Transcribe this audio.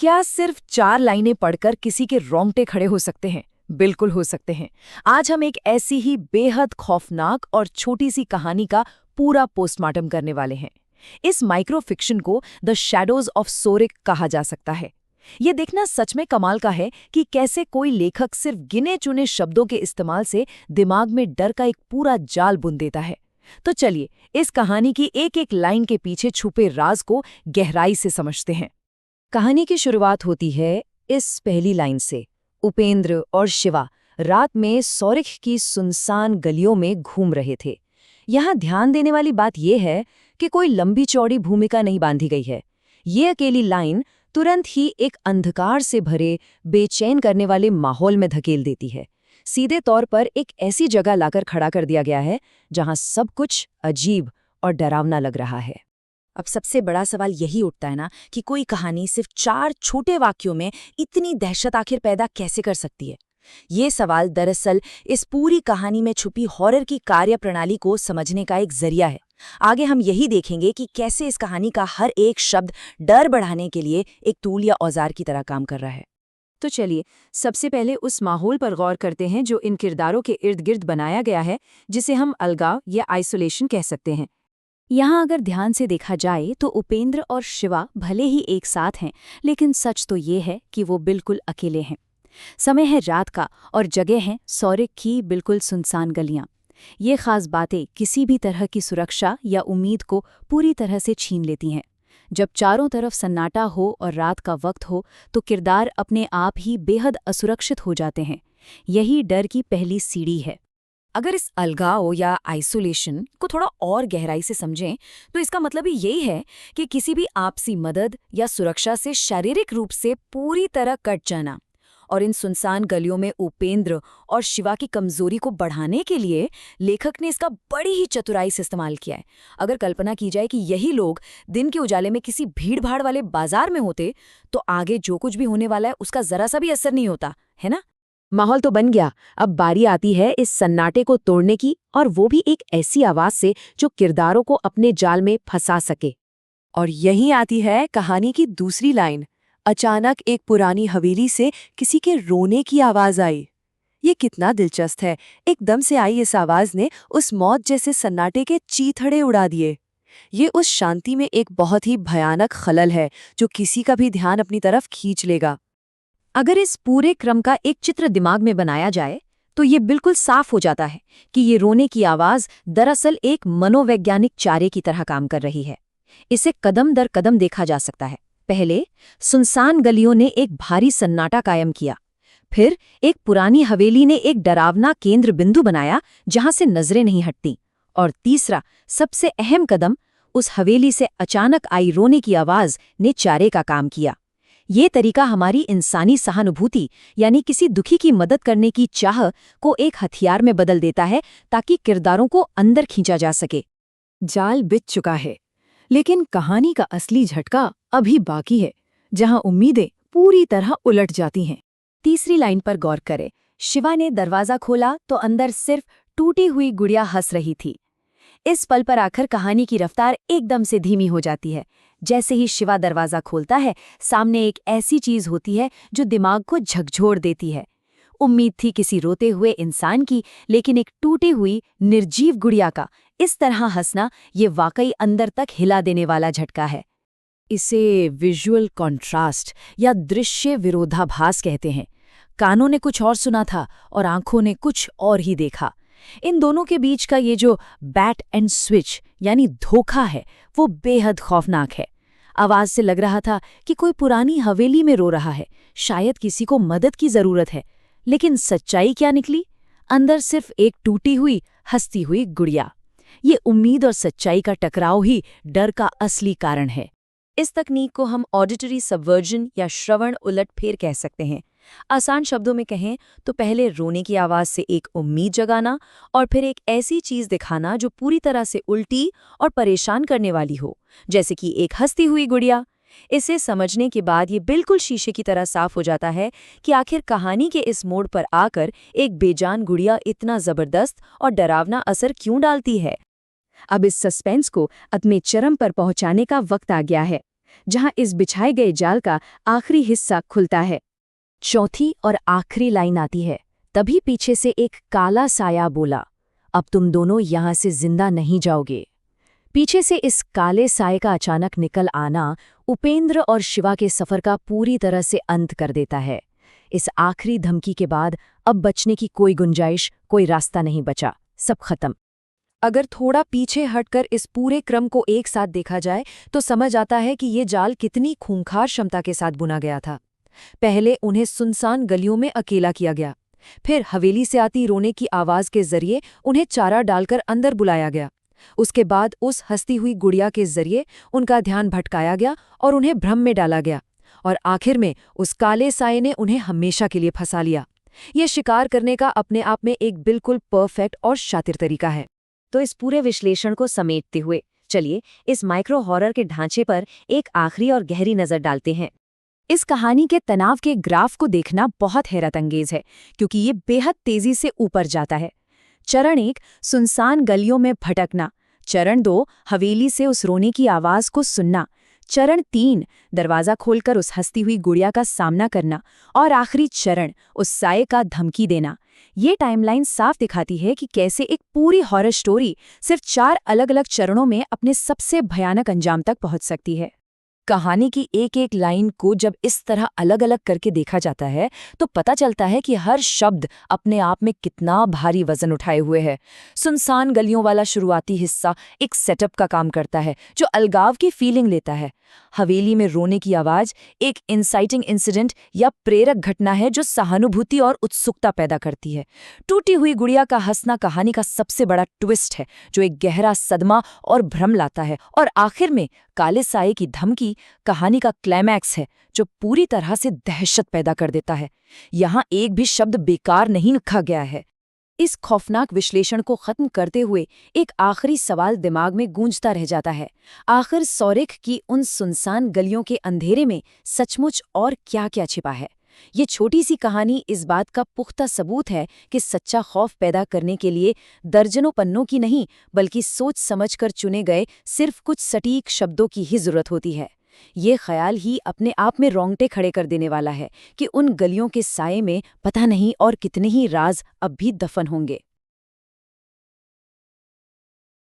क्या सिर्फ 4 लाइनें पढ़कर किसी के रोंगटे खड़े हो सकते हैं? बिल्कुल हो सकते हैं। आज हम एक ऐसी ही बेहद खौफनाक और छोटी सी कहानी का पूरा पोस्टमार्टम करने वाले हैं। इस माइक्रो फिक्शन को द शैडोज ऑफ सोरिक कहा जा सकता है। ये देखना सच में कमाल का है कि कैसे कोई लेखक सिर्फ गिने चुने शब्दों के इस्तेमाल से दिमाग में डर का एक पूरा जाल बुन देता है। तो चलिए इस कहानी की एक एक लाइन के पीछे छुपे राज को गहराई से समझते हैं। कहानी की शुरुआत होती है इस पहली लाइन से। उपेंद्र और शिवा रात में सौरिख की सुनसान गलियों में घूम रहे थे। यहाँ ध्यान देने वाली बात यह है कि कोई लंबी चौड़ी भूमिका नहीं बांधी गई है। ये अकेली लाइन तुरंत ही एक अंधकार से भरे बेचैन करने वाले माहौल में धकेल देती है। सीधे तौर पर एक ऐसी जगह लाकर खड़ा कर दिया गया है जहां सब कुछ अजीब और डरावना लग रहा है। अब सबसे बड़ा सवाल यही उठता है ना कि कोई कहानी सिर्फ 4 छोटे वाक्यों में इतनी दहशत आखिर पैदा कैसे कर सकती है। ये सवाल दरअसल इस पूरी कहानी में छुपी हॉरर की कार्यप्रणाली को समझने का एक जरिया है। आगे हम यही देखेंगे कि कैसे इस कहानी का हर एक शब्द डर बढ़ाने के लिए एक टूल या औजार की तरह काम कर रहा है। तो चलिए सबसे पहले उस माहौल पर गौर करते हैं जो इन किरदारों के इर्द गिर्द बनाया गया है, जिसे हम अलगाव या आइसोलेशन कह सकते हैं। यहाँ अगर ध्यान से देखा जाए तो उपेंद्र और शिवा भले ही एक साथ हैं, लेकिन सच तो ये है कि वो बिल्कुल अकेले हैं। समय है रात का और जगह है सौरिक की बिल्कुल सुनसान गलियां। ये खास बातें किसी भी तरह की सुरक्षा या उम्मीद को पूरी तरह से छीन लेती हैं। जब चारों तरफ सन्नाटा हो और रात का वक्त हो तो किरदार अपने आप ही बेहद असुरक्षित हो जाते हैं। यही डर की पहली सीढ़ी है। अगर इस अलगाव या आइसोलेशन को थोड़ा और गहराई से समझें तो इसका मतलब ही यही है कि किसी भी आपसी मदद या सुरक्षा से शारीरिक रूप से पूरी तरह कट जाना। और इन सुनसान गलियों में उपेंद्र और शिवा की कमजोरी को बढ़ाने के लिए लेखक ने इसका बड़ी ही चतुराई से इस्तेमाल किया है। अगर कल्पना की जाए कि यही लोग दिन के उजाले में किसी भीड़-भाड़ वाले बाजार में होते तो आगे जो कुछ भी होने वाला है उसका जरा सा भी असर नहीं होता, है ना? माहौल तो बन गया। अब बारी आती है इस सन्नाटे को तोड़ने की, और वो भी एक ऐसी आवाज से जो किरदारों को अपने जाल में फंसा सके। और यहीं आती है कहानी की दूसरी लाइन। अचानक एक पुरानी हवेली से किसी के रोने की आवाज आई। ये कितना दिलचस्प है। एकदम से आई इस आवाज ने उस मौत जैसे सन्नाटे के चीथड़े उड़ा दिए। ये उस शांति में एक बहुत ही भयानक खलल है जो किसी का भी ध्यान अपनी तरफ खींच लेगा। अगर इस पूरे क्रम का एक चित्र दिमाग में बनाया जाए तो ये बिल्कुल साफ हो जाता है कि ये रोने की आवाज दरअसल एक मनोवैज्ञानिक चारे की तरह काम कर रही है। इसे कदम दर कदम देखा जा सकता है। पहले सुनसान गलियों ने एक भारी सन्नाटा कायम किया, फिर एक पुरानी हवेली ने एक डरावना केंद्र बिंदु बनाया जहां से नजरें नहीं हटती, और तीसरा सबसे अहम कदम, उस हवेली से अचानक आई रोने की आवाज ने चारे का काम किया। ये तरीका हमारी इंसानी सहानुभूति यानी किसी दुखी की मदद करने की चाह को एक हथियार में बदल देता है ताकि किरदारों को अंदर खींचा जा सके। जाल बिछ चुका है, लेकिन कहानी का असली झटका अभी बाकी है, जहां उम्मीदें पूरी तरह उलट जाती हैं। तीसरी लाइन पर गौर करें। शिवा ने दरवाजा खोला तो अंदर सिर्फ टूटी हुई गुड़िया हंस रही थी। इस पल पर आकर कहानी की रफ्तार एकदम से धीमी हो जाती है। जैसे ही शिवा दरवाजा खोलता है, सामने एक ऐसी चीज होती है जो दिमाग को झकझोर देती है। उम्मीद थी किसी रोते हुए इंसान की, लेकिन एक टूटी हुई निर्जीव गुड़िया का इस तरह हंसना ये वाकई अंदर तक हिला देने वाला झटका है। इसे विजुअल कॉन्ट्रास्ट या दृश्य विरोधाभास कहते हैं। कानों ने कुछ और सुना था और आंखों ने कुछ और ही देखा। इन दोनों के बीच का ये जो बैट एंड स्विच यानी धोखा है, वो बेहद खौफनाक है। आवाज से लग रहा था कि कोई पुरानी हवेली में रो रहा है, शायद किसी को मदद की जरूरत है, लेकिन सच्चाई क्या निकली? अंदर सिर्फ एक टूटी हुई हंसती हुई गुड़िया। ये उम्मीद और सच्चाई का टकराव ही डर का असली कारण है। इस तकनीक को हम ऑडिटरी सबवर्जन या श्रवण उलटफेर कह सकते हैं। आसान शब्दों में कहें तो पहले रोने की आवाज से एक उम्मीद जगाना और फिर एक ऐसी चीज दिखाना जो पूरी तरह से उल्टी और परेशान करने वाली हो, जैसे कि एक हंसती हुई गुड़िया। इसे समझने के बाद ये बिल्कुल शीशे की तरह साफ हो जाता है कि आखिर कहानी के इस मोड़ पर आकर एक बेजान गुड़िया इतना जबरदस्त और डरावना असर क्यों डालती है। अब इस सस्पेंस को अपने चरम पर पहुंचाने का वक्त आ गया है। जहां इस बिछाए गए जाल का आखिरी हिस्सा खुलता है। चौथी और आखिरी लाइन आती है, तभी पीछे से एक काला साया बोला, अब तुम दोनों यहां से जिंदा नहीं जाओगे। पीछे से इस काले साये का अचानक निकल आना उपेंद्र और शिवा के सफर का पूरी तरह से अंत कर देता है। इस आखिरी धमकी के बाद अब बचने की कोई गुंजाइश, कोई रास्ता नहीं बचा, सब खत्म। अगर थोड़ा पीछे हटकर इस पूरे क्रम को एक साथ देखा जाए तो समझ आता है कि ये जाल कितनी खूंखार क्षमता के साथ बुना गया था। पहले उन्हें सुनसान गलियों में अकेला किया गया, फिर हवेली से आती रोने की आवाज के जरिए उन्हें चारा डालकर अंदर बुलाया गया। उसके बाद उस हंसती हुई गुड़िया के जरिए उनका ध्यान भटकाया गया और उन्हें भ्रम में डाला गया, और आखिर में उस काले साये ने उन्हें हमेशा के लिए फंसा लिया। यह शिकार करने का अपने आप में एक बिल्कुल परफेक्ट और शातिर तरीका है। तो इस पूरे विश्लेषण को समेटते हुए चलिए इस माइक्रो हॉरर के ढांचे पर एक आखिरी और गहरी नज़र डालते हैं। इस कहानी के तनाव के ग्राफ को देखना बहुत हैरतअंगेज है, क्योंकि ये बेहद तेजी से ऊपर जाता है। चरण 1, सुनसान गलियों में भटकना। चरण 2, हवेली से उस रोने की आवाज को सुनना। चरण 3, दरवाजा खोलकर उस हंसती हुई गुड़िया का सामना करना। और आखिरी चरण, उस साये का धमकी देना। ये टाइमलाइन साफ दिखाती है कि कैसे एक पूरी हॉरर स्टोरी सिर्फ 4 अलग-अलग चरणों में अपने सबसे भयानक अंजाम तक पहुंच सकती है। कहानी की एक एक लाइन को जब इस तरह अलग अलग करके देखा जाता है तो पता चलता है कि हर शब्द अपने आप में कितना भारी वजन उठाए हुए है। सुनसान गलियों वाला शुरुआती हिस्सा एक सेटअप का काम करता है जो अलगाव की फीलिंग लेता है। हवेली में रोने की आवाज एक इंसाइटिंग इंसिडेंट या प्रेरक घटना है जो सहानुभूति और उत्सुकता पैदा करती है। टूटी हुई गुड़िया का हंसना कहानी का सबसे बड़ा ट्विस्ट है जो एक गहरा सदमा और भ्रम लाता है। और आखिर में काले साये की धमकी कहानी का क्लाइमैक्स है जो पूरी तरह से दहशत पैदा कर देता है। यहाँ एक भी शब्द बेकार नहीं लिखा गया है। इस खौफनाक विश्लेषण को खत्म करते हुए एक आखिरी सवाल दिमाग में गूंजता रह जाता है, आखिर सौरिख की उन सुनसान गलियों के अंधेरे में सचमुच और क्या-क्या छिपा है। ये छोटी सी कहानी इस बात का पुख्ता सबूत है कि सच्चा खौफ पैदा करने के लिए दर्जनों पन्नों की नहीं बल्कि सोच समझकर चुने गए सिर्फ कुछ सटीक शब्दों की ही जरूरत होती है। ये ख्याल ही अपने आप में रोंगटे खड़े कर देने वाला है कि उन गलियों के साये में पता नहीं और कितने ही राज अब भी दफन होंगे।